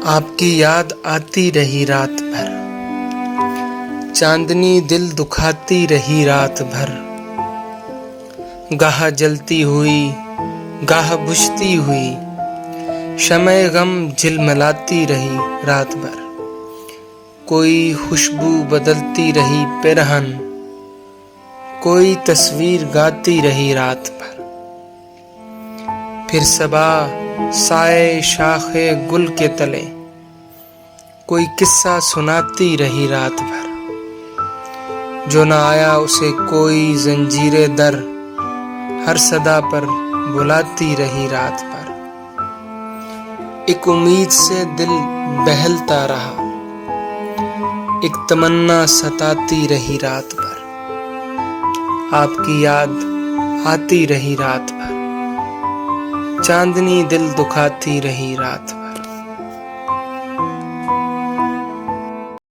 آپ کی یاد آتی رہی رات بھر، چاندنی دل دکھاتی رہی رات بھر، گاہ جلتی ہوئی گاہ بجھتی ہوئی، شمع غم جھلملاتی رہی رات بھر، کوئی خوشبو بدلتی رہی پیرہن، کوئی تصویر گاتی رہی رات بھر، پھر صبا سائے شاخ گل کے تلے کوئی قصہ سناتی رہی رات بھر، جو نہ آیا اسے کوئی زنجیر در ہر صدا پر بلاتی رہی رات بھر، ایک امید سے دل بہلتا رہا، ایک تمنا ستاتی رہی رات بھر، آپ کی یاد آتی رہی رات بھر، چاندنی دل دکھاتی رہی رات بھر۔